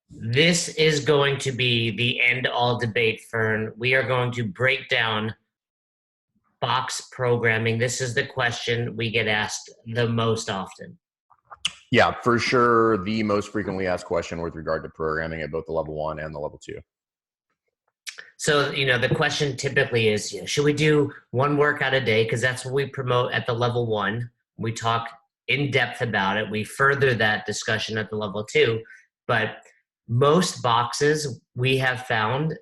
This is going to be the end all debate, Fern. We are going to break down box programming. This is the question we get asked the most often. Yeah, for sure. The most frequently asked question with regard to programming at both the level 1 and the level 2. So, the question typically is, should we do one workout a day? Because that's what we promote at the level 1. We talk in depth about it. We further that discussion at the level 2. But most boxes we have found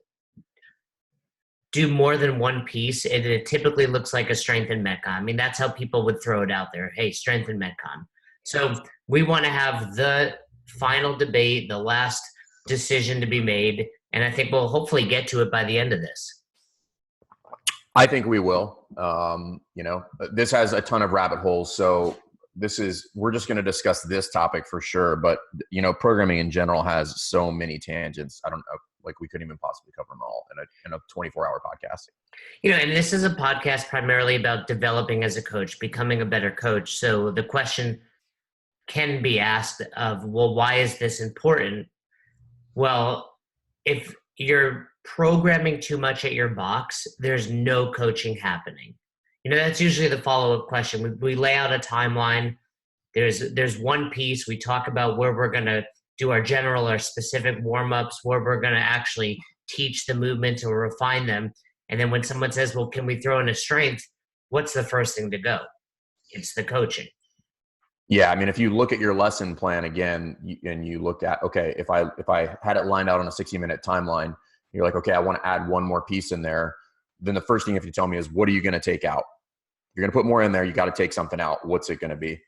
do more than one piece, and it typically looks like a strength in Metcon. I mean, that's how people would throw it out there. Hey, strength in Metcon. So we want to have the final debate, the last decision to be made, and I think we'll hopefully get to it by the end of this. I think we will. This has a ton of rabbit holes, so we're just going to discuss this topic for sure. But programming in general has so many tangents. I don't know, like we couldn't even possibly cover them all in a 24-hour podcast. And this is a podcast primarily about developing as a coach, becoming a better coach. So the question can be asked of, well, why is this important? Well, if you're programming too much at your box, there's no coaching happening. That's usually the follow-up question. We lay out a timeline. There's one piece. We talk about where we're going to do our general or specific warm-ups, where we're going to actually teach the movements or refine them. And then when someone says, well, can we throw in a strength? What's the first thing to go? It's the coaching. Yeah, I mean, if you look at your lesson plan again, and you look at, okay, if I had it lined out on a 60-minute timeline, you're like, okay, I want to add one more piece in there. Then the first thing you have to tell me is, what are you going to take out? You're going to put more in there. You got to take something out. What's it going to be?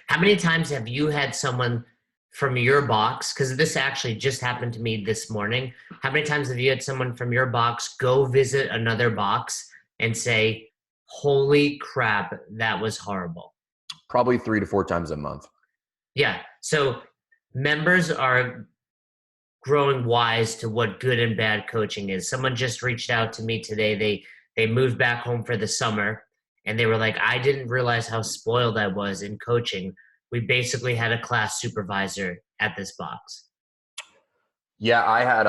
How many times have you had someone from your box, because this actually just happened to me this morning, how many times have you had someone from your box go visit another box and say, holy crap, that was horrible? Probably 3 to 4 times a month. Yeah. So members are growing wise to what good and bad coaching is. Someone just reached out to me today. They moved back home for the summer, and they were like, I didn't realize how spoiled I was in coaching. We basically had a class supervisor at this box. Yeah, I had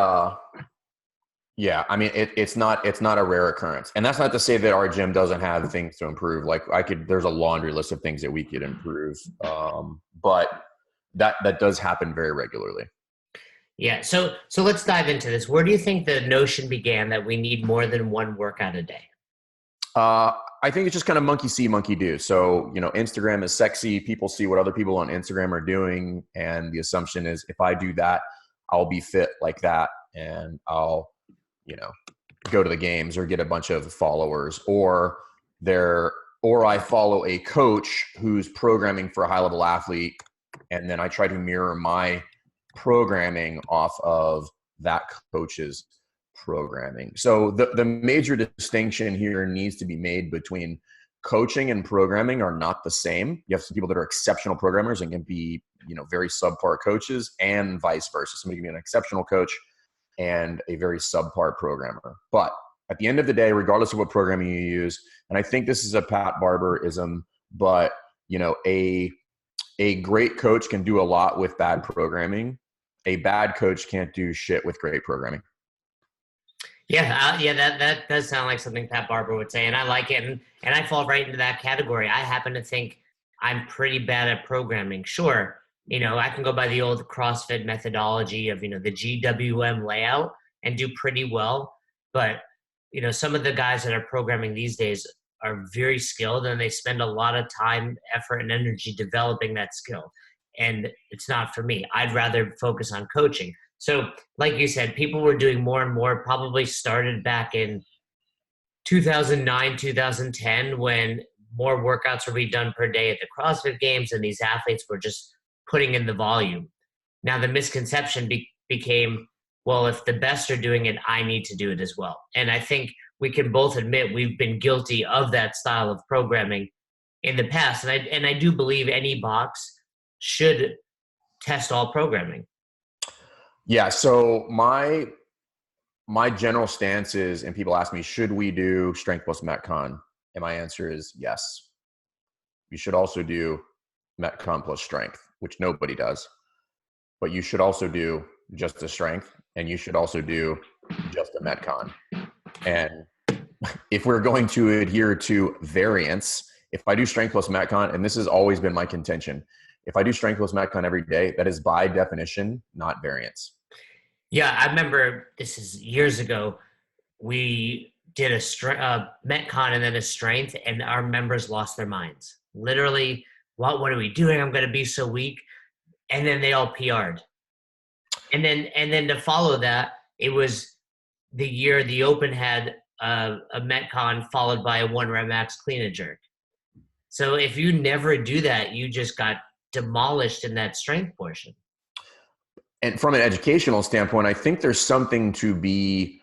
it's not a rare occurrence. And that's not to say that our gym doesn't have things to improve. Like there's a laundry list of things that we could improve. But that does happen very regularly. Yeah. So let's dive into this. Where do you think the notion began that we need more than one workout a day? I think it's just kind of monkey see, monkey do. So, Instagram is sexy. People see what other people on Instagram are doing. And the assumption is, if I do that, I'll be fit like that. And I'll, go to the games or get a bunch of followers, or I follow a coach who's programming for a high level athlete. And then I try to mirror my programming off of that coach's programming. So the major distinction here needs to be made between coaching and programming are not the same. You have some people that are exceptional programmers and can be, very subpar coaches, and vice versa. Somebody can be an exceptional coach and a very subpar programmer. But at the end of the day, regardless of what programming you use, and I think this is a Pat Barberism, but a great coach can do a lot with bad programming. A bad coach can't do shit with great programming. Yeah, that does sound like something Pat Barber would say, and I like it, and I fall right into that category. I happen to think I'm pretty bad at programming. Sure, I can go by the old CrossFit methodology of, the GWM layout and do pretty well, but, some of the guys that are programming these days are very skilled, and they spend a lot of time, effort, and energy developing that skill, and it's not for me. I'd rather focus on coaching. So like you said, people were doing more and more, probably started back in 2009, 2010, when more workouts were being done per day at the CrossFit games, and these athletes were just putting in the volume. Now the misconception became, well, if the best are doing it, I need to do it as well. And I think we can both admit we've been guilty of that style of programming in the past. And I do believe any box should test all programming. Yeah. So my general stance is, and people ask me, should we do strength plus Metcon? And my answer is yes. You should also do Metcon plus strength, which nobody does. But you should also do just a strength, and you should also do just a Metcon. And if we're going to adhere to variance, if I do strength plus Metcon, and this has always been my contention, if I do strength plus Metcon every day, that is by definition not variance. Yeah, I remember this is years ago. We did a Metcon and then a strength, and our members lost their minds. Literally, what are we doing? I'm going to be so weak. And then they all PR'd. And then to follow that, it was the year the Open had a Metcon followed by a 1 rep max clean and jerk. So if you never do that, you just got demolished in that strength portion. And from an educational standpoint, I think there's something to be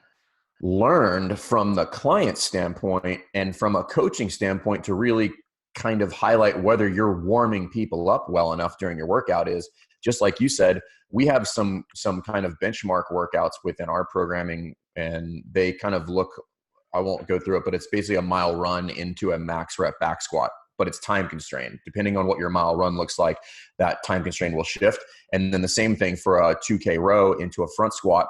learned from the client standpoint and from a coaching standpoint to really kind of highlight whether you're warming people up well enough during your workout. Is just like you said, we have some kind of benchmark workouts within our programming, and they kind of look, I won't go through it, but it's basically a mile run into a max rep back squat, but it's time constrained. Depending on what your mile run looks like, that time constraint will shift. And then the same thing for a 2K row into a front squat.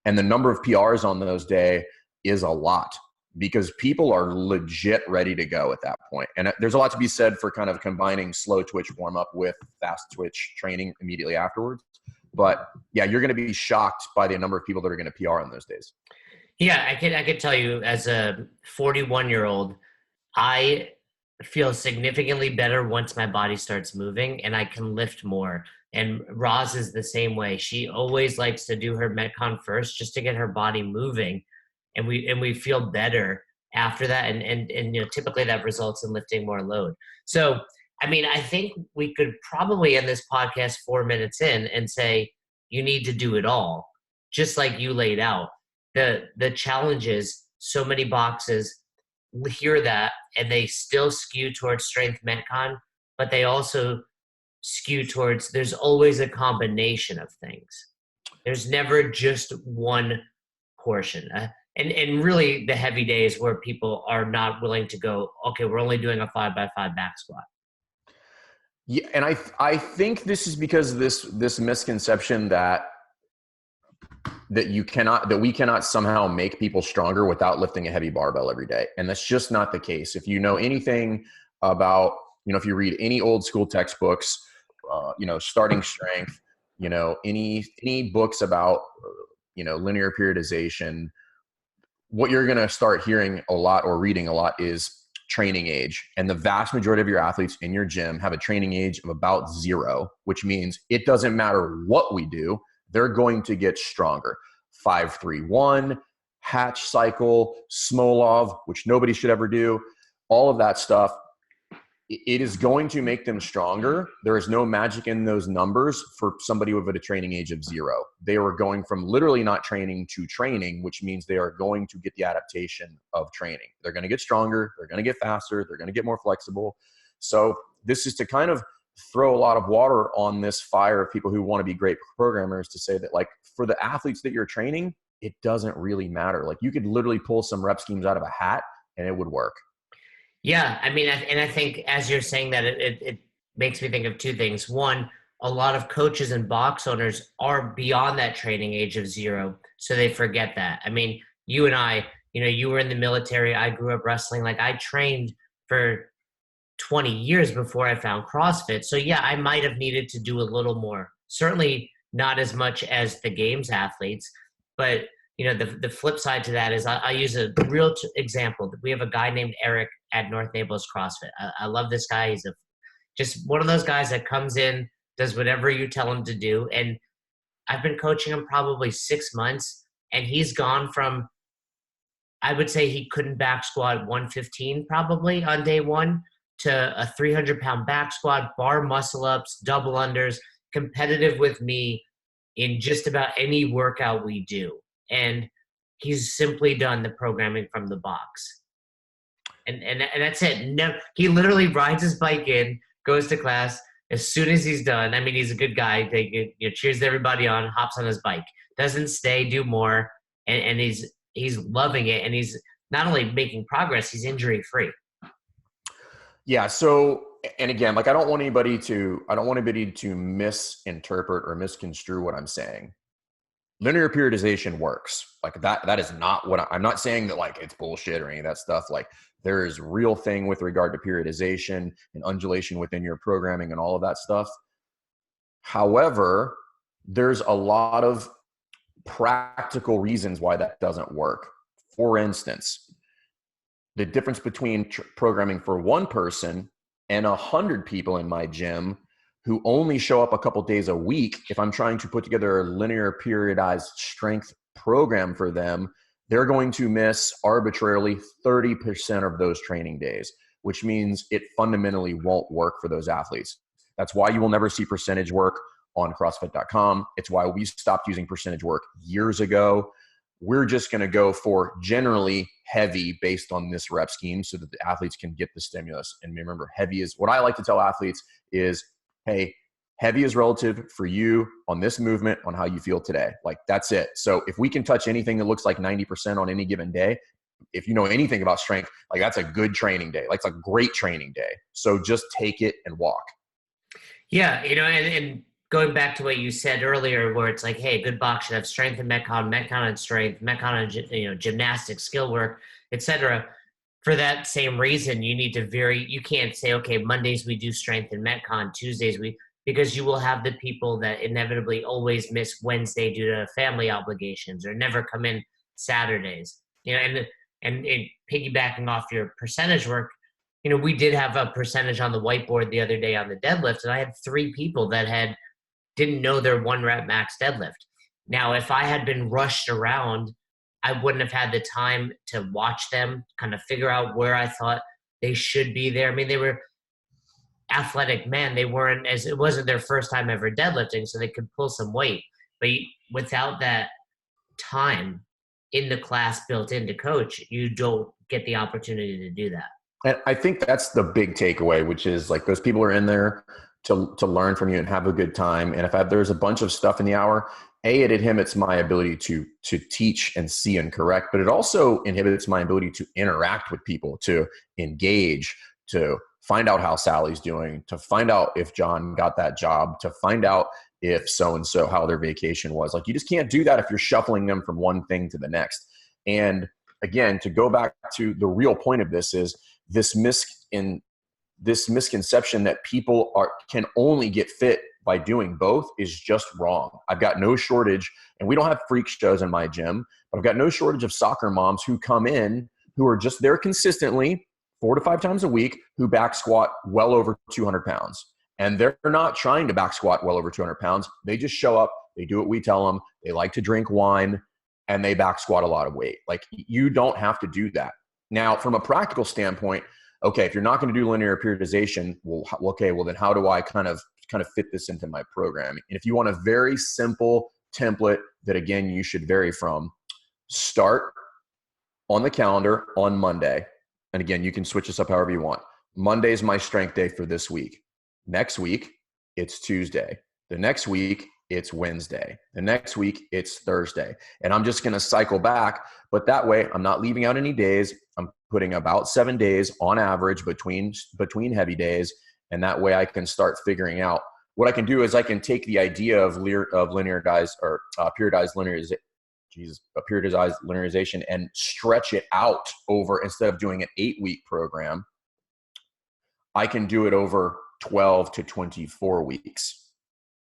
And the number of PRs on those days is a lot, because people are legit ready to go at that point. And there's a lot to be said for kind of combining slow twitch warm up with fast twitch training immediately afterwards. But yeah, you're going to be shocked by the number of people that are going to PR on those days. Yeah, I could tell you, as a 41-year-old, I feel significantly better once my body starts moving and I can lift more. And Roz is the same way. She always likes to do her Metcon first just to get her body moving. And we feel better after that. And you know, typically that results in lifting more load. So, I mean, I think we could probably end this podcast 4 minutes in and say, you need to do it all, just like you laid out. The challenge is so many boxes hear that and they still skew towards strength Metcon, but they also skew towards, there's always a combination of things. There's never just one portion. And really the heavy days where people are not willing to go, okay, we're only doing a 5x5 back squat. Yeah, and I think this is because of this misconception that we cannot somehow make people stronger without lifting a heavy barbell every day. And that's just not the case. If you know anything about, if you read any old school textbooks, starting strength, any books about, linear periodization, what you're going to start hearing a lot or reading a lot is training age. And the vast majority of your athletes in your gym have a training age of about 0, which means it doesn't matter what we do, they're going to get stronger. 5-3-1, Hatch cycle, Smolov, which nobody should ever do, all of that stuff. It is going to make them stronger. There is no magic in those numbers for somebody with a training age of 0. They are going from literally not training to training, which means they are going to get the adaptation of training. They're going to get stronger. They're going to get faster. They're going to get more flexible. So this is to kind of throw a lot of water on this fire of people who want to be great programmers, to say that, like, for the athletes that you're training, it doesn't really matter. Like, you could literally pull some rep schemes out of a hat and it would work. Yeah, I mean, and I think as you're saying that, it makes me think of 2 things. One, a lot of coaches and box owners are beyond that training age of 0, so they forget that. I mean, you and I, you were in the military. I grew up wrestling. Like, I trained for 20 years before I found CrossFit. So yeah, I might have needed to do a little more. Certainly not as much as the games athletes, but the flip side to that is I use a real example. We have a guy named Eric at North Naples CrossFit. I love this guy. He's just one of those guys that comes in, does whatever you tell him to do. And I've been coaching him probably 6 months, and he's gone from, I would say he couldn't back squat 115 probably on day 1 to a 300-pound back squat, bar muscle ups, double unders, competitive with me in just about any workout we do. And he's simply done the programming from the box. And that's it. No, he literally rides his bike in, goes to class. As soon as he's done, I mean, he's a good guy. Cheers everybody on, hops on his bike, doesn't stay, do more, and he's loving it. And he's not only making progress, he's injury free. Yeah. So, and again, like, I don't want anybody to misinterpret or misconstrue what I'm saying. linear periodization works. Like that is not what I'm not saying that like it's bullshit or any of that stuff. Like there is real thing with regard to periodization and undulation within your programming and all of that stuff. However, there's a lot of practical reasons why that doesn't work. For instance, the difference between programming for one person and 100 people in my gym who only show up a couple days a week, if I'm trying to put together a linear periodized strength program for them, they're going to miss arbitrarily 30% of those training days, which means it fundamentally won't work for those athletes. That's why you will never see percentage work on CrossFit.com. It's why we stopped using percentage work years ago. We're just going to go for generally heavy based on this rep scheme so that the athletes can get the stimulus. And remember, heavy is what I like to tell athletes is, hey, heavy is relative for you on this movement, on how you feel today. Like that's it. So if we can touch anything that looks like 90% on any given day, if you know anything about strength, like that's a good training day. Like it's a great training day. So just take it and walk. Yeah, and going back to what you said earlier, where it's like, hey, good box should have strength and Metcon, Metcon and strength, Metcon and gymnastics, skill work, etc. For that same reason, you need to vary. You can't say, okay, Mondays we do strength and Metcon, Tuesdays because you will have the people that inevitably always miss Wednesday due to family obligations or never come in Saturdays. And piggybacking off your percentage work, we did have a percentage on the whiteboard the other day on the deadlift, and I had 3 people that didn't know their 1 rep max deadlift. Now, if I had been rushed around, I wouldn't have had the time to watch them, kind of figure out where I thought they should be there. I mean, they were athletic men. It wasn't their first time ever deadlifting, so they could pull some weight. But without that time in the class built into coach, you don't get the opportunity to do that. And I think that's the big takeaway, which is like those people are in there to learn from you and have a good time. And if there's a bunch of stuff in the hour, it inhibits my ability to teach and see and correct, but it also inhibits my ability to interact with people, to engage, to find out how Sally's doing, to find out if John got that job, to find out if so-and-so, how their vacation was. Like you just can't do that if you're shuffling them from one thing to the next. And again, to go back to the real point of this is this misconception that people can only get fit by doing both is just wrong. I've got no shortage, and we don't have freak shows in my gym, but I've got no shortage of soccer moms who come in who are just there consistently 4 to 5 times a week who back squat well over 200 pounds. And they're not trying to back squat well over 200 pounds. They just show up, they do what we tell them, they like to drink wine, and they back squat a lot of weight. Like you don't have to do that. Now, from a practical standpoint, okay, if you're not going to do linear periodization, well, then how do I kind of fit this into my programming? And if you want a very simple template that, again, you should vary from, start on the calendar on Monday. And again, you can switch this up however you want. Monday is my strength day for this week. Next week, it's Tuesday. The next week, it's Wednesday. The next week, it's Thursday. And I'm just going to cycle back. But that way, I'm not leaving out any days. I'm putting about 7 days on average between heavy days. And that way I can start figuring out what I can do is I can take the idea of periodized linearization and stretch it out over, instead of doing an 8-week program, I can do it over 12 to 24 weeks,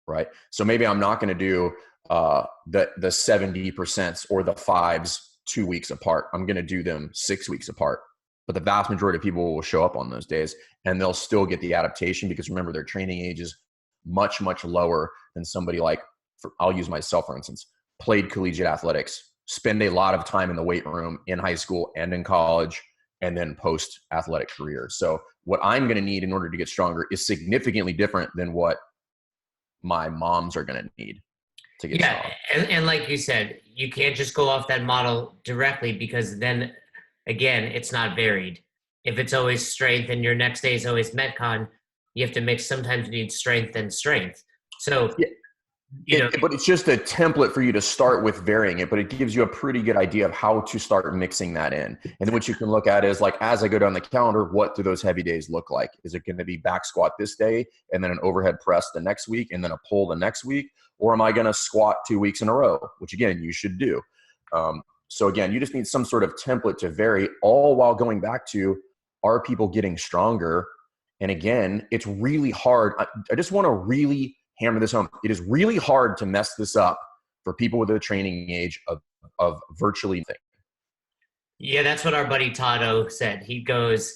right? So maybe I'm not going to do the 70% or the 5s 2 weeks apart. I'm going to do them 6 weeks apart. But the vast majority of people will show up on those days and they'll still get the adaptation, because remember, their training age is much, much lower than somebody like, I'll use myself, for instance, played collegiate athletics, spend a lot of time in the weight room in high school and in college, and then post athletic career. So what I'm going to need in order to get stronger is significantly different than what my moms are going to need to get strong. And like you said, you can't just go off that model directly, because then again, it's not varied. If it's always strength and your next day is always Metcon, you have to mix. Sometimes you need strength and strength. So you know, But it's just a template for you to start with varying it, but it gives you a pretty good idea of how to start mixing that in. And then what you can look at is like, as I go down the calendar, what do those heavy days look like? Is it going to be back squat this day and then an overhead press the next week and then a pull the next week? Or am I going to squat 2 weeks in a row, which again, you should do. So again, you just need some sort of template to vary, all while going back to, are people getting stronger? And again, it's really hard. I just want to really hammer this home. It is really hard to mess this up for people with a training age of virtually nothing. Yeah, that's what our buddy Tado said. He goes,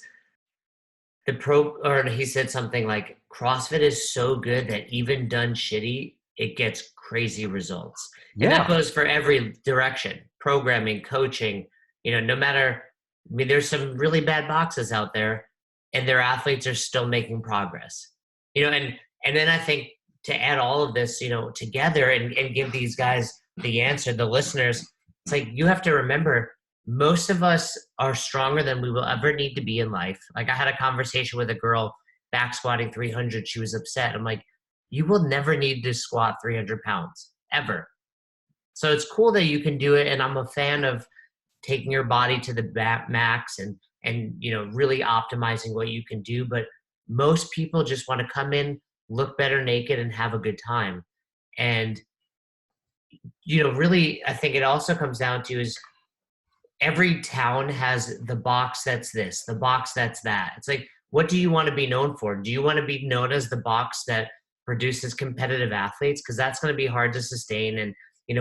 he said something like, CrossFit is so good that even done shitty, it gets crazy results. And that Yeah. goes for every direction, programming, coaching, no matter, I mean, there's some really bad boxes out there and their athletes are still making progress, and then I think to add all of this, together and give these guys the answer, the listeners, it's like, you have to remember, most of us are stronger than we will ever need to be in life. Like, I had a conversation with a girl back squatting 300. She was upset. I'm like, you will never need to squat 300 pounds ever. So it's cool that you can do it. And I'm a fan of taking your body to the max and really optimizing what you can do. But most people just want to come in, look better naked, and have a good time. And, really, I think it also comes down to is, every town has the box that's this, the box that's that. It's like, what do you want to be known for? Do you want to be known as the box that produces competitive athletes? Because that's going to be hard to sustain. And,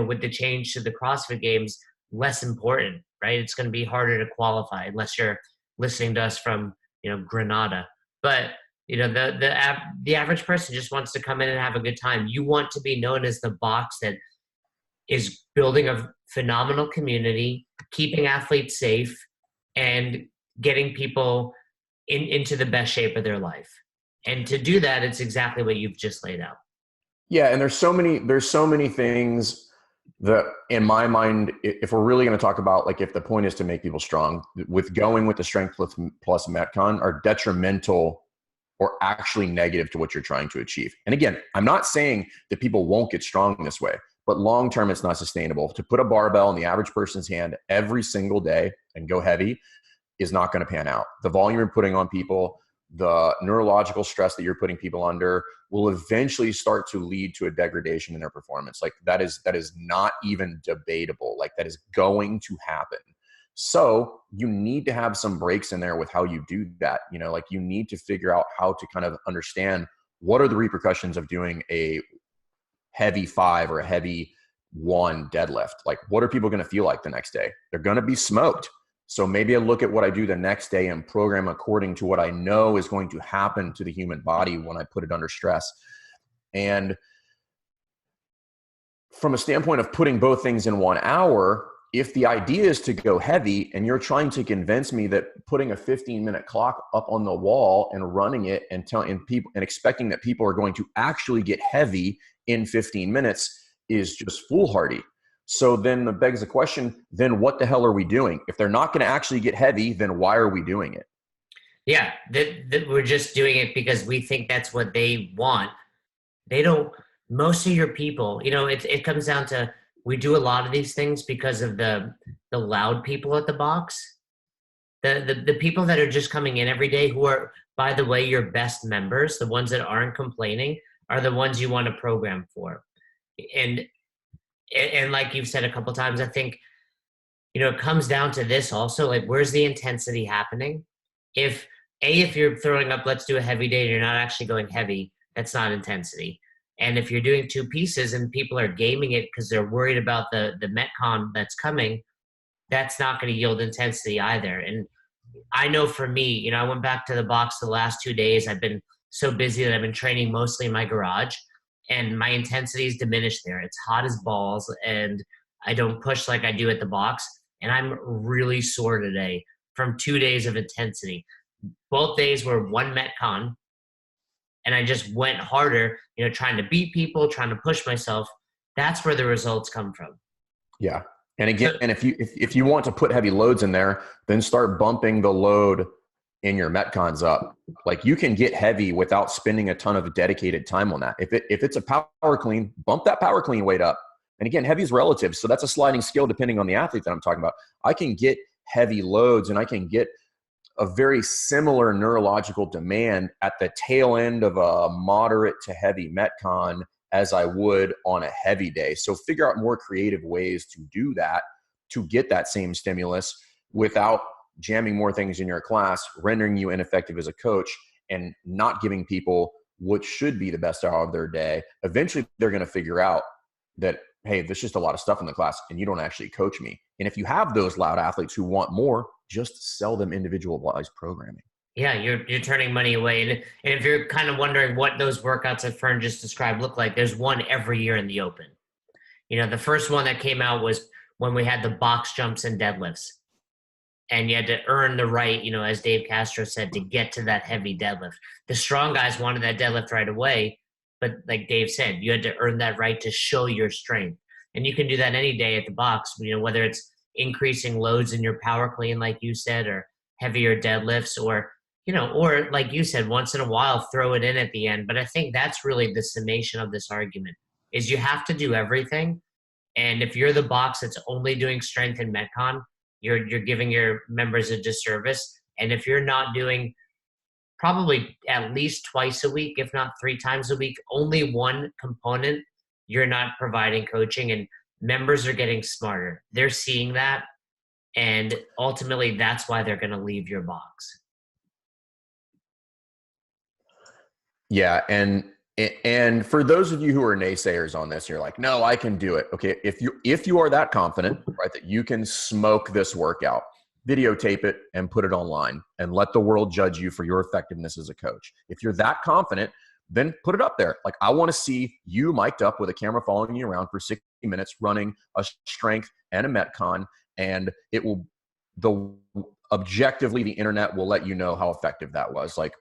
with the change to the CrossFit Games, less important, right? It's going to be harder to qualify unless you're listening to us from, Granada. But, the average person just wants to come in and have a good time. You want to be known as the box that is building a phenomenal community, keeping athletes safe, and getting people into the best shape of their life. And to do that, it's exactly what you've just laid out. Yeah. And there's so many things that, in my mind, if we're really going to talk about, like, if the point is to make people strong, with going with the strength plus Metcon, are detrimental or actually negative to what you're trying to achieve. And again, I'm not saying that people won't get strong this way, but long-term, it's not sustainable. To put a barbell in the average person's hand every single day and go heavy is not going to pan out. The volume you're putting on people, the neurological stress that you're putting people under, will eventually start to lead to a degradation in their performance. Like, that is not even debatable. Like, that is going to happen. So you need to have some breaks in there with how you do that. Like, you need to figure out how to kind of understand, what are the repercussions of doing a heavy 5 or a heavy 1 deadlift? Like, what are people going to feel like the next day? They're going to be smoked. So maybe I look at what I do the next day and program according to what I know is going to happen to the human body when I put it under stress. And from a standpoint of putting both things in 1 hour, if the idea is to go heavy and you're trying to convince me that putting a 15-minute clock up on the wall and running it and telling people and expecting that people are going to actually get heavy in 15 minutes is just foolhardy. So then it begs the question, then what the hell are we doing? If they're not going to actually get heavy, then why are we doing it? Yeah, that we're just doing it because we think that's what they want. They don't. Most of your people, it comes down to, we do a lot of these things because of the loud people at the box, the people that are just coming in every day, who are, by the way, your best members, the ones that aren't complaining, are the ones you want to program for. And like you've said a couple times, I think, it comes down to this also, like, where's the intensity happening? If you're throwing up, let's do a heavy day, and you're not actually going heavy, that's not intensity. And if you're doing 2 pieces and people are gaming it because they're worried about the Metcon that's coming, that's not going to yield intensity either. And I know for me, I went back to the box the last 2 days. I've been so busy that I've been training mostly in my garage, and my intensity is diminished there. It's hot as balls, and I don't push like I do at the box. And I'm really sore today from 2 days of intensity. Both days were 1 Metcon, and I just went harder, trying to beat people, trying to push myself. That's where the results come from. Yeah. And again, and if you want to put heavy loads in there, then start bumping the load and your Metcon's up, like you can get heavy without spending a ton of dedicated time on that. If it's a power clean, bump that power clean weight up. And again, heavy is relative. So that's a sliding scale depending on the athlete that I'm talking about. I can get heavy loads and I can get a very similar neurological demand at the tail end of a moderate to heavy Metcon as I would on a heavy day. So figure out more creative ways to do that, to get that same stimulus without jamming more things in your class, rendering you ineffective as a coach, and not giving people what should be the best hour of their day. Eventually, they're going to figure out that, hey, there's just a lot of stuff in the class and you don't actually coach me. And if you have those loud athletes who want more, just sell them individualized programming. Yeah, you're turning money away. And if you're kind of wondering what those workouts that Fern just described look like, there's one every year in the open. The first one that came out was when we had the box jumps and deadlifts. And you had to earn the right, as Dave Castro said, to get to that heavy deadlift. The strong guys wanted that deadlift right away. But like Dave said, you had to earn that right to show your strength. And you can do that any day at the box, whether it's increasing loads in your power clean, like you said, or heavier deadlifts, or like you said, once in a while, throw it in at the end. But I think that's really the summation of this argument is you have to do everything. And if you're the box that's only doing strength and Metcon, you're giving your members a disservice. And if you're not doing probably at least twice a week, if not 3 times a week, only one component, you're not providing coaching, and members are getting smarter. They're seeing that. And ultimately that's why they're going to leave your box. Yeah. And for those of you who are naysayers on this, you're like, no, I can do it. Okay. If you are that confident, right, that you can smoke this workout, videotape it and put it online and let the world judge you for your effectiveness as a coach. If you're that confident, then put it up there. Like, I want to see you mic'd up with a camera following you around for 60 minutes, running a strength and a Metcon, and objectively, the internet will let you know how effective that was. Like,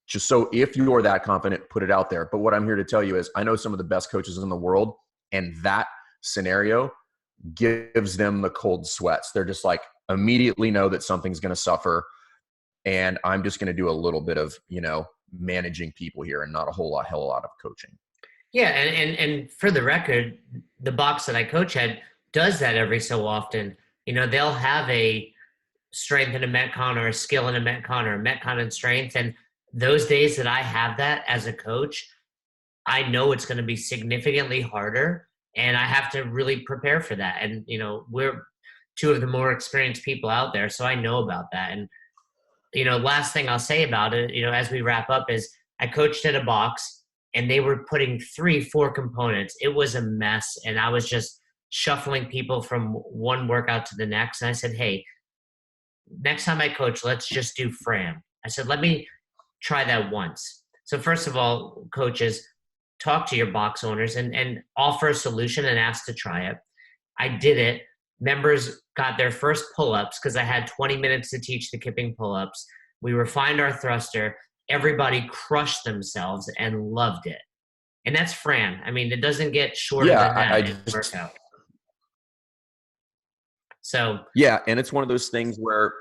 just so if you're that confident, put it out there. But what I'm here to tell you is I know some of the best coaches in the world, and that scenario gives them the cold sweats. They're just like, immediately know that something's going to suffer. And I'm just going to do a little bit of, managing people here and not a hell of a lot of coaching. Yeah. And for the record, the box that I coach at does that every so often. They'll have a strength in a Metcon or a skill in a Metcon or a Metcon and strength. And those days that I have that as a coach, I know it's going to be significantly harder, and I have to really prepare for that. And, we're 2 of the more experienced people out there, so I know about that. And, last thing I'll say about it, as we wrap up, is I coached at a box and they were putting 3-4 components. It was a mess. And I was just shuffling people from one workout to the next. And I said, hey, next time I coach, let's just do Fram. I said, let me try that once. So first of all, coaches, talk to your box owners and offer a solution and ask to try it. I did it. Members got their first pull-ups because I had 20 minutes to teach the kipping pull-ups. We refined our thruster. Everybody crushed themselves and loved it. And that's Fran. I mean, it doesn't get shorter than that in a workout. So yeah, and it's one of those things where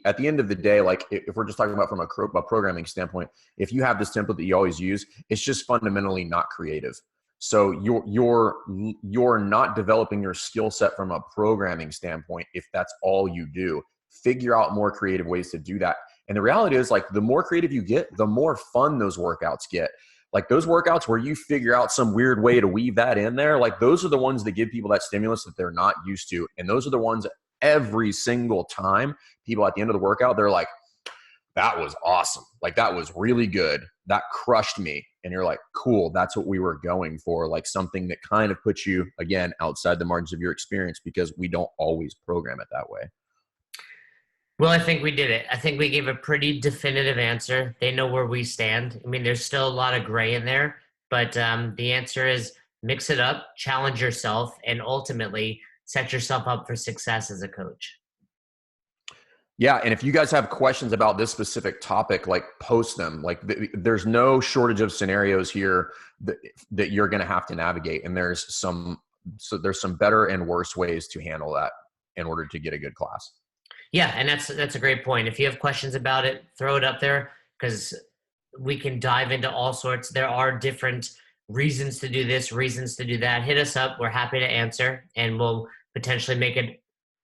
at the end of the day, like if we're just talking about from a programming standpoint, if you have this template that you always use, it's just fundamentally not creative. So you're not developing your skill set from a programming standpoint if that's all you do. Figure out more creative ways to do that. And the reality is, like, the more creative you get, the more fun those workouts get. Like those workouts where you figure out some weird way to weave that in there, like those are the ones that give people that stimulus that they're not used to. And those are the ones every single time people at the end of the workout, they're like, that was awesome. Like, that was really good. That crushed me. And you're like, cool, that's what we were going for. Like something that kind of puts you, again, outside the margins of your experience, because we don't always program it that way. Well, I think we did it. I think we gave a pretty definitive answer. They know where we stand. I mean, there's still a lot of gray in there, but the answer is mix it up, challenge yourself, and ultimately set yourself up for success as a coach. Yeah, and if you guys have questions about this specific topic, like post them. Like there's no shortage of scenarios here that you're going to have to navigate, and there's some better and worse ways to handle that in order to get a good class. Yeah, and that's a great point. If you have questions about it, throw it up there because we can dive into all sorts. There are different reasons to do this, reasons to do that. Hit us up. We're happy to answer, and we'll potentially make it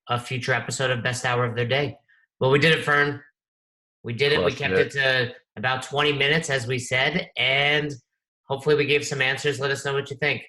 a future episode of Best Hour of Their Day. Well, we did it, Fern. We did it. We Crushed kept it. it to about 20 minutes, as we said, and hopefully we gave some answers. Let us know what you think.